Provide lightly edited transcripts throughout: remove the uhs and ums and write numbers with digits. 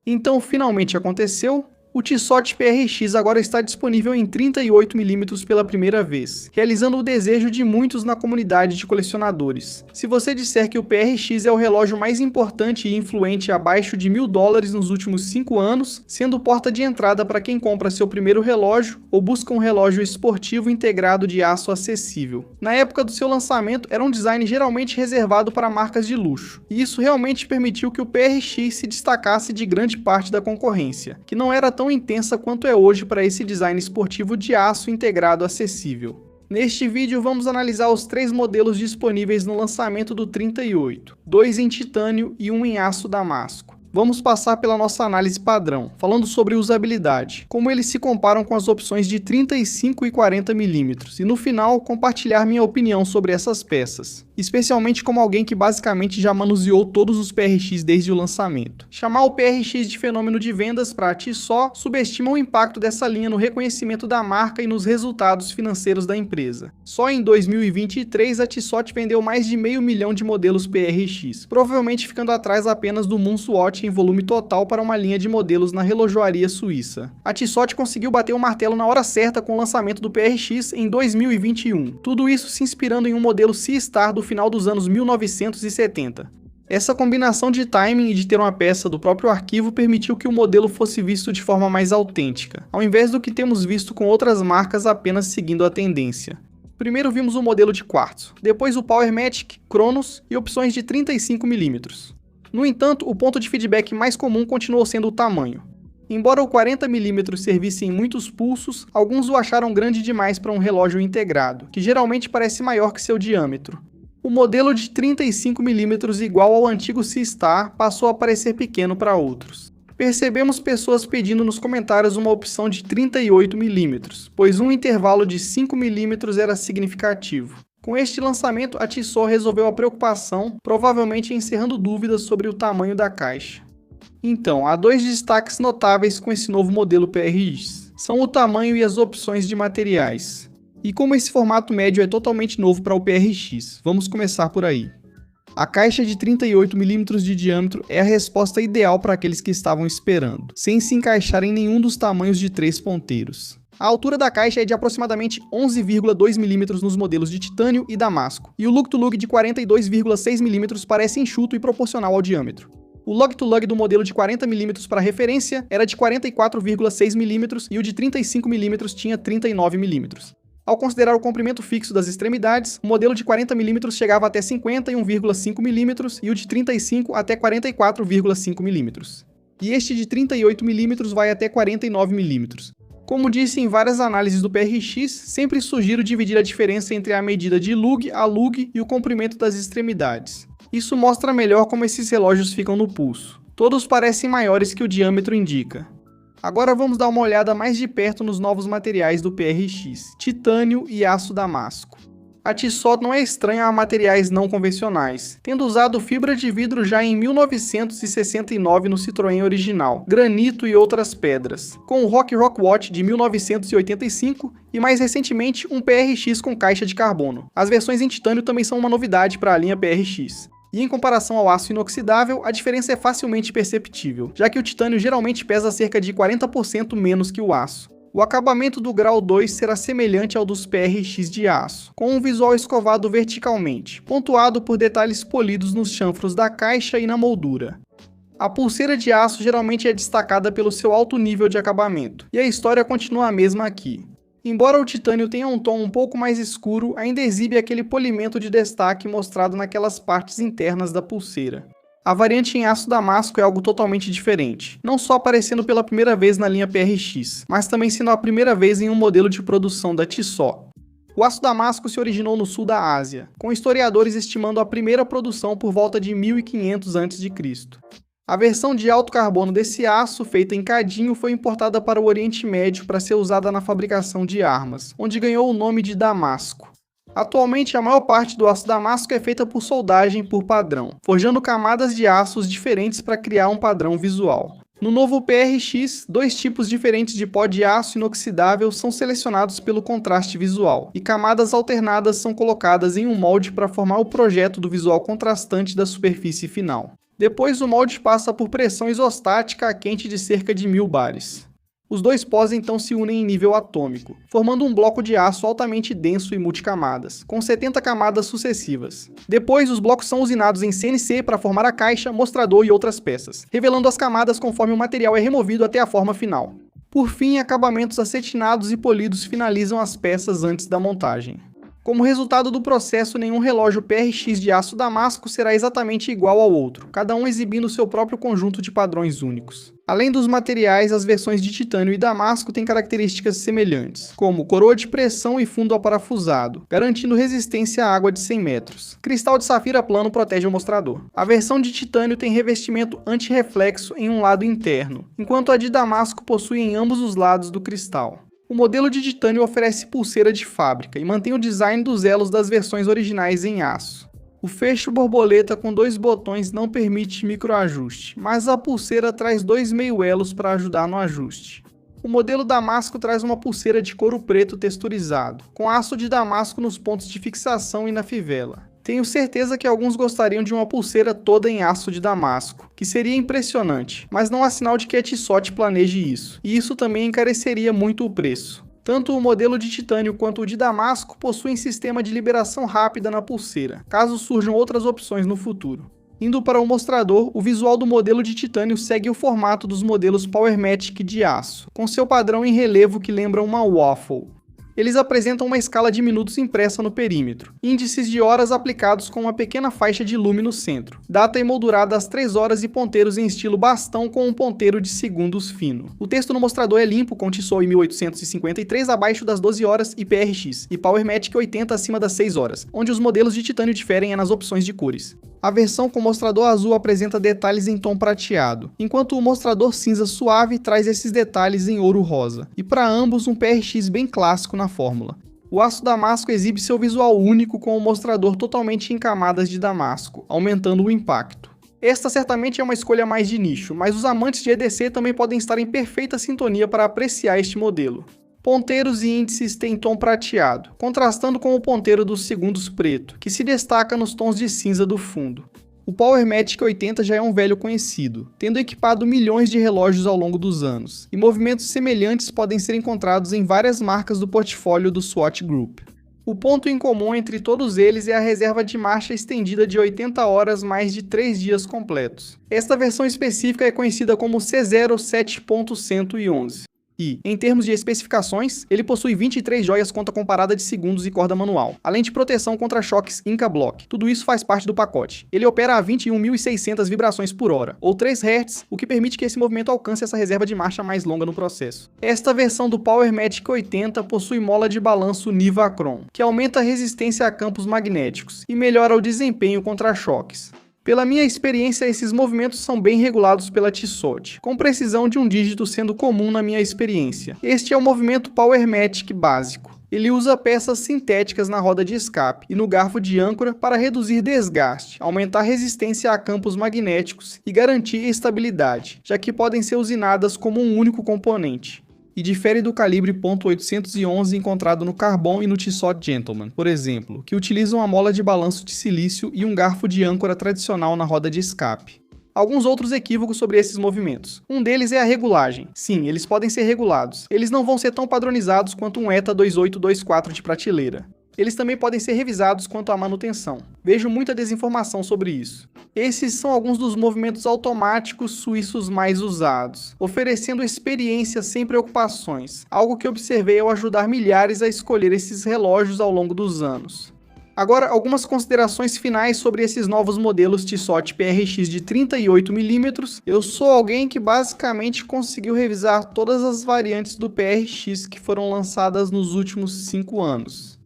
Então finalmente aconteceu. O Tissot PRX agora está disponível em 38mm pela primeira vez, realizando o desejo de muitos na comunidade de colecionadores. Se você disser que o PRX é o relógio mais importante e influente abaixo de $1000 nos últimos 5 anos, sendo porta de entrada para quem compra seu primeiro relógio ou busca um relógio esportivo integrado de aço acessível. Na época do seu lançamento, era um design geralmente reservado para marcas de luxo, e isso realmente permitiu que o PRX se destacasse de grande parte da concorrência, que não era tão intensa quanto é hoje para esse design esportivo de aço integrado acessível. Neste vídeo vamos analisar os 3 modelos disponíveis no lançamento do 38, 2 em titânio e 1 em aço damasco. Vamos passar pela nossa análise padrão, falando sobre usabilidade, como eles se comparam com as opções de 35 e 40mm, e no final compartilhar minha opinião sobre essas peças, especialmente como alguém que basicamente já manuseou todos os PRX desde o lançamento. Chamar o PRX de fenômeno de vendas para a Tissot subestima o impacto dessa linha no reconhecimento da marca e nos resultados financeiros da empresa. Só em 2023 a Tissot vendeu mais de 500 mil de modelos PRX, provavelmente ficando atrás apenas do Moonswatch em volume total para uma linha de modelos na relojoaria suíça. A Tissot conseguiu bater o martelo na hora certa com o lançamento do PRX em 2021, tudo isso se inspirando em um modelo Seastar do final dos anos 1970. Essa combinação de timing e de ter uma peça do próprio arquivo permitiu que o modelo fosse visto de forma mais autêntica, ao invés do que temos visto com outras marcas apenas seguindo a tendência. Primeiro vimos o modelo de quartzo, depois o Powermatic, Chronos e opções de 35mm. No entanto, o ponto de feedback mais comum continuou sendo o tamanho. Embora o 40mm servisse em muitos pulsos, alguns o acharam grande demais para um relógio integrado, que geralmente parece maior que seu diâmetro. O modelo de 35mm igual ao antigo Seastar passou a parecer pequeno para outros. Percebemos pessoas pedindo nos comentários uma opção de 38mm, pois um intervalo de 5mm era significativo. Com este lançamento, a Tissot resolveu a preocupação, provavelmente encerrando dúvidas sobre o tamanho da caixa. Então, há 2 destaques notáveis com esse novo modelo PRX. São o tamanho e as opções de materiais. E como esse formato médio é totalmente novo para o PRX, vamos começar por aí. A caixa de 38mm de diâmetro é a resposta ideal para aqueles que estavam esperando, sem se encaixar em nenhum dos tamanhos de 3 ponteiros. A altura da caixa é de aproximadamente 11,2mm nos modelos de titânio e damasco, e o lug-to-lug de 42,6mm parece enxuto e proporcional ao diâmetro. O log-to-lug do modelo de 40mm para referência era de 44,6mm e o de 35mm tinha 39mm. Ao considerar o comprimento fixo das extremidades, o modelo de 40mm chegava até 51,5mm e o de 35 até 44,5mm. E este de 38mm vai até 49mm. Como disse em várias análises do PRX, sempre sugiro dividir a diferença entre a medida de lug a lug e o comprimento das extremidades. Isso mostra melhor como esses relógios ficam no pulso. Todos parecem maiores que o diâmetro indica. Agora vamos dar uma olhada mais de perto nos novos materiais do PRX, titânio e aço damasco. A Tissot não é estranha a materiais não convencionais, tendo usado fibra de vidro já em 1969 no Citroën original, granito e outras pedras, com o Rock Watch de 1985 e mais recentemente um PRX com caixa de carbono. As versões em titânio também são uma novidade para a linha PRX. E em comparação ao aço inoxidável, a diferença é facilmente perceptível, já que o titânio geralmente pesa cerca de 40% menos que o aço. O acabamento do grau 2 será semelhante ao dos PRX de aço, com um visual escovado verticalmente, pontuado por detalhes polidos nos chanfros da caixa e na moldura. A pulseira de aço geralmente é destacada pelo seu alto nível de acabamento, e a história continua a mesma aqui. Embora o titânio tenha um tom um pouco mais escuro, ainda exibe aquele polimento de destaque mostrado naquelas partes internas da pulseira. A variante em aço damasco é algo totalmente diferente, não só aparecendo pela primeira vez na linha PRX, mas também sendo a primeira vez em um modelo de produção da Tissot. O aço damasco se originou no sul da Ásia, com historiadores estimando a primeira produção por volta de 1500 a.C. A versão de alto carbono desse aço, feita em cadinho, foi importada para o Oriente Médio para ser usada na fabricação de armas, onde ganhou o nome de damasco. Atualmente, a maior parte do aço damasco é feita por soldagem por padrão, forjando camadas de aços diferentes para criar um padrão visual. No novo PRX, 2 tipos diferentes de pó de aço inoxidável são selecionados pelo contraste visual, e camadas alternadas são colocadas em um molde para formar o projeto do visual contrastante da superfície final. Depois o molde passa por pressão isostática a quente de cerca de 1000 bares. Os dois pós então se unem em nível atômico, formando um bloco de aço altamente denso e multicamadas, com 70 camadas sucessivas. Depois, os blocos são usinados em CNC para formar a caixa, mostrador e outras peças, revelando as camadas conforme o material é removido até a forma final. Por fim, acabamentos acetinados e polidos finalizam as peças antes da montagem. Como resultado do processo, nenhum relógio PRX de aço damasco será exatamente igual ao outro, cada um exibindo seu próprio conjunto de padrões únicos. Além dos materiais, as versões de titânio e damasco têm características semelhantes, como coroa de pressão e fundo aparafusado, garantindo resistência à água de 100 metros. Cristal de safira plano protege o mostrador. A versão de titânio tem revestimento anti-reflexo em um lado interno, enquanto a de damasco possui em ambos os lados do cristal. O modelo de titânio oferece pulseira de fábrica e mantém o design dos elos das versões originais em aço. O fecho borboleta com 2 botões não permite microajuste, mas a pulseira traz 2 meio-elos para ajudar no ajuste. O modelo damasco traz uma pulseira de couro preto texturizado, com aço de damasco nos pontos de fixação e na fivela. Tenho certeza que alguns gostariam de uma pulseira toda em aço de damasco, que seria impressionante, mas não há sinal de que a Tissot planeje isso, e isso também encareceria muito o preço. Tanto o modelo de titânio quanto o de damasco possuem sistema de liberação rápida na pulseira, caso surjam outras opções no futuro. Indo para o mostrador, o visual do modelo de titânio segue o formato dos modelos PowerMatic de aço, com seu padrão em relevo que lembra uma waffle. Eles apresentam uma escala de minutos impressa no perímetro, índices de horas aplicados com uma pequena faixa de lume no centro, data emoldurada às 3 horas e ponteiros em estilo bastão com um ponteiro de segundos fino. O texto no mostrador é limpo com Tissot 1853 abaixo das 12 horas e PRX, e PowerMatic 80 acima das 6 horas, onde os modelos de titânio diferem nas opções de cores. A versão com mostrador azul apresenta detalhes em tom prateado, enquanto o mostrador cinza suave traz esses detalhes em ouro rosa, e para ambos um PRX bem clássico na fórmula. O aço damasco exibe seu visual único com o mostrador totalmente em camadas de damasco, aumentando o impacto. Esta certamente é uma escolha mais de nicho, mas os amantes de EDC também podem estar em perfeita sintonia para apreciar este modelo. Ponteiros e índices têm tom prateado, contrastando com o ponteiro dos segundos preto, que se destaca nos tons de cinza do fundo. O PowerMatic 80 já é um velho conhecido, tendo equipado milhões de relógios ao longo dos anos, e movimentos semelhantes podem ser encontrados em várias marcas do portfólio do Swatch Group. O ponto em comum entre todos eles é a reserva de marcha estendida de 80 horas mais de 3 dias completos. Esta versão específica é conhecida como C0 7.111. E, em termos de especificações, ele possui 23 joias conta comparada de segundos e corda manual, além de proteção contra choques Inca Block. Tudo isso faz parte do pacote. Ele opera a 21.600 vibrações por hora, ou 3 Hz, o que permite que esse movimento alcance essa reserva de marcha mais longa no processo. Esta versão do PowerMatic 80 possui mola de balanço Nivacron, que aumenta a resistência a campos magnéticos e melhora o desempenho contra choques. Pela minha experiência, esses movimentos são bem regulados pela Tissot, com precisão de um dígito sendo comum na minha experiência. Este é o movimento PowerMatic básico. Ele usa peças sintéticas na roda de escape e no garfo de âncora para reduzir desgaste, aumentar resistência a campos magnéticos e garantir estabilidade, já que podem ser usinadas como um único componente. E difere do calibre .811 encontrado no Carbon e no Tissot Gentleman, por exemplo, que utilizam a mola de balanço de silício e um garfo de âncora tradicional na roda de escape. Alguns outros equívocos sobre esses movimentos. Um deles é a regulagem. Sim, eles podem ser regulados. Eles não vão ser tão padronizados quanto um ETA 2824 de prateleira. Eles também podem ser revisados quanto à manutenção. Vejo muita desinformação sobre isso. Esses são alguns dos movimentos automáticos suíços mais usados, oferecendo experiência sem preocupações, algo que observei ao ajudar milhares a escolher esses relógios ao longo dos anos. Agora, algumas considerações finais sobre esses novos modelos Tissot PRX de 38mm. Eu sou alguém que basicamente conseguiu revisar todas as variantes do PRX que foram lançadas nos últimos 5 anos.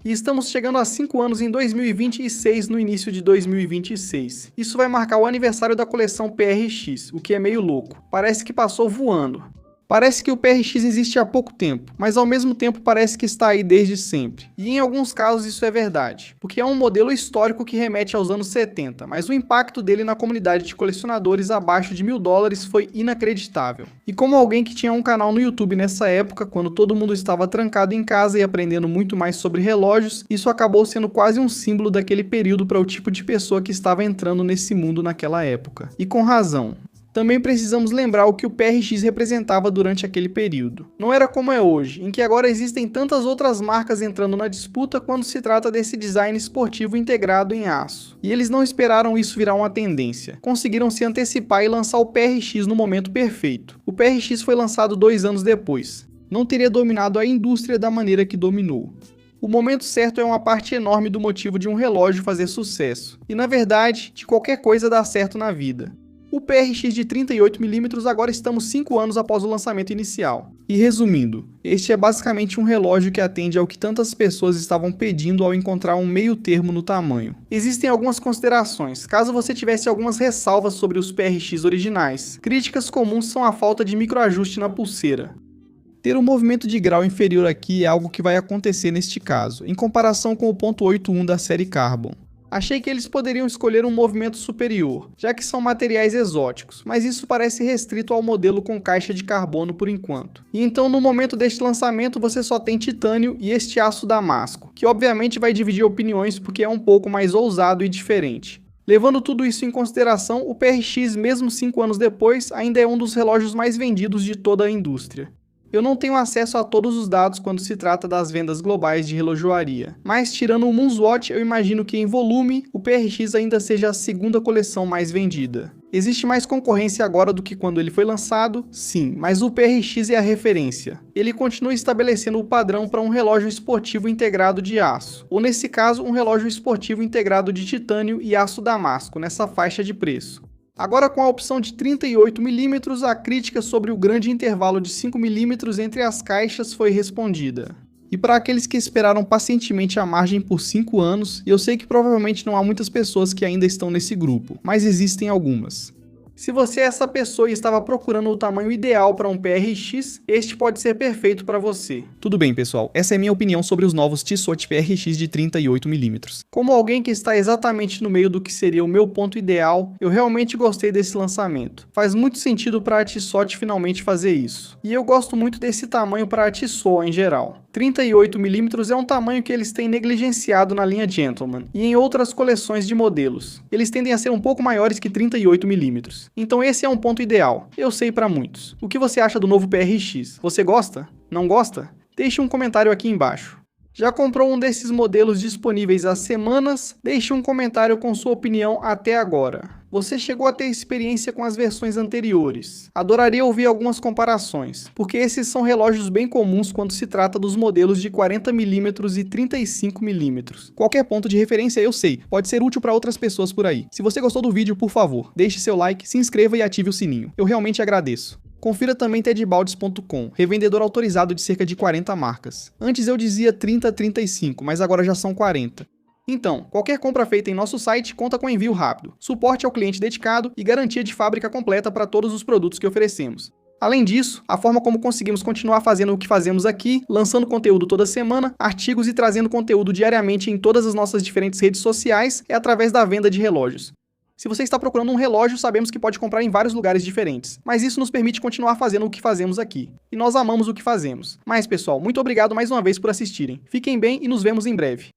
E estamos chegando a 5 anos em 2026, no início de 2026. Isso vai marcar o aniversário da coleção PRX, o que é meio louco. Parece que passou voando. Parece que o PRX existe há pouco tempo, mas ao mesmo tempo parece que está aí desde sempre. E em alguns casos isso é verdade, porque é um modelo histórico que remete aos anos 70, mas o impacto dele na comunidade de colecionadores abaixo de $1000 foi inacreditável. E como alguém que tinha um canal no YouTube nessa época, quando todo mundo estava trancado em casa e aprendendo muito mais sobre relógios, isso acabou sendo quase um símbolo daquele período para o tipo de pessoa que estava entrando nesse mundo naquela época. E com razão. Também precisamos lembrar o que o PRX representava durante aquele período. Não era como é hoje, em que agora existem tantas outras marcas entrando na disputa quando se trata desse design esportivo integrado em aço. E eles não esperaram isso virar uma tendência. Conseguiram se antecipar e lançar o PRX no momento perfeito. O PRX foi lançado 2 anos depois. Não teria dominado a indústria da maneira que dominou. O momento certo é uma parte enorme do motivo de um relógio fazer sucesso. E na verdade, de qualquer coisa dar certo na vida. O PRX de 38mm agora estamos 5 anos após o lançamento inicial. E resumindo, este é basicamente um relógio que atende ao que tantas pessoas estavam pedindo ao encontrar um meio termo no tamanho. Existem algumas considerações, caso você tivesse algumas ressalvas sobre os PRX originais. Críticas comuns são a falta de microajuste na pulseira. Ter um movimento de grau inferior aqui é algo que vai acontecer neste caso, em comparação com o .81 da série Carbon. Achei que eles poderiam escolher um movimento superior, já que são materiais exóticos, mas isso parece restrito ao modelo com caixa de carbono por enquanto. E então no momento deste lançamento você só tem titânio e este aço damasco, que obviamente vai dividir opiniões porque é um pouco mais ousado e diferente. Levando tudo isso em consideração, o PRX mesmo 5 anos depois ainda é um dos relógios mais vendidos de toda a indústria. Eu não tenho acesso a todos os dados quando se trata das vendas globais de relojoaria, mas tirando o Moonswatch, eu imagino que em volume, o PRX ainda seja a segunda coleção mais vendida. Existe mais concorrência agora do que quando ele foi lançado? Sim, mas o PRX é a referência. Ele continua estabelecendo o padrão para um relógio esportivo integrado de aço, ou nesse caso, um relógio esportivo integrado de titânio e aço damasco, nessa faixa de preço. Agora com a opção de 38mm, a crítica sobre o grande intervalo de 5mm entre as caixas foi respondida. E para aqueles que esperaram pacientemente a margem por 5 anos, eu sei que provavelmente não há muitas pessoas que ainda estão nesse grupo, mas existem algumas. Se você é essa pessoa e estava procurando o tamanho ideal para um PRX, este pode ser perfeito para você. Tudo bem, pessoal, essa é minha opinião sobre os novos Tissot PRX de 38mm. Como alguém que está exatamente no meio do que seria o meu ponto ideal, eu realmente gostei desse lançamento. Faz muito sentido para a Tissot finalmente fazer isso. E eu gosto muito desse tamanho para a Tissot em geral. 38mm é um tamanho que eles têm negligenciado na linha Gentleman e em outras coleções de modelos. Eles tendem a ser um pouco maiores que 38mm. Então esse é um ponto ideal, eu sei para muitos. O que você acha do novo PRX? Você gosta? Não gosta? Deixe um comentário aqui embaixo. Já comprou um desses modelos disponíveis há semanas? Deixe um comentário com sua opinião até agora. Você chegou a ter experiência com as versões anteriores? Adoraria ouvir algumas comparações, porque esses são relógios bem comuns quando se trata dos modelos de 40mm e 35mm. Qualquer ponto de referência eu sei, pode ser útil para outras pessoas por aí. Se você gostou do vídeo, por favor, deixe seu like, se inscreva e ative o sininho. Eu realmente agradeço. Confira também tedbaldes.com, revendedor autorizado de cerca de 40 marcas. Antes eu dizia 30 a 35, mas agora já são 40. Então, qualquer compra feita em nosso site conta com envio rápido, suporte ao cliente dedicado e garantia de fábrica completa para todos os produtos que oferecemos. Além disso, a forma como conseguimos continuar fazendo o que fazemos aqui, lançando conteúdo toda semana, artigos e trazendo conteúdo diariamente em todas as nossas diferentes redes sociais, é através da venda de relógios. Se você está procurando um relógio, sabemos que pode comprar em vários lugares diferentes, mas isso nos permite continuar fazendo o que fazemos aqui. E nós amamos o que fazemos. Mas pessoal, muito obrigado mais uma vez por assistirem. Fiquem bem e nos vemos em breve.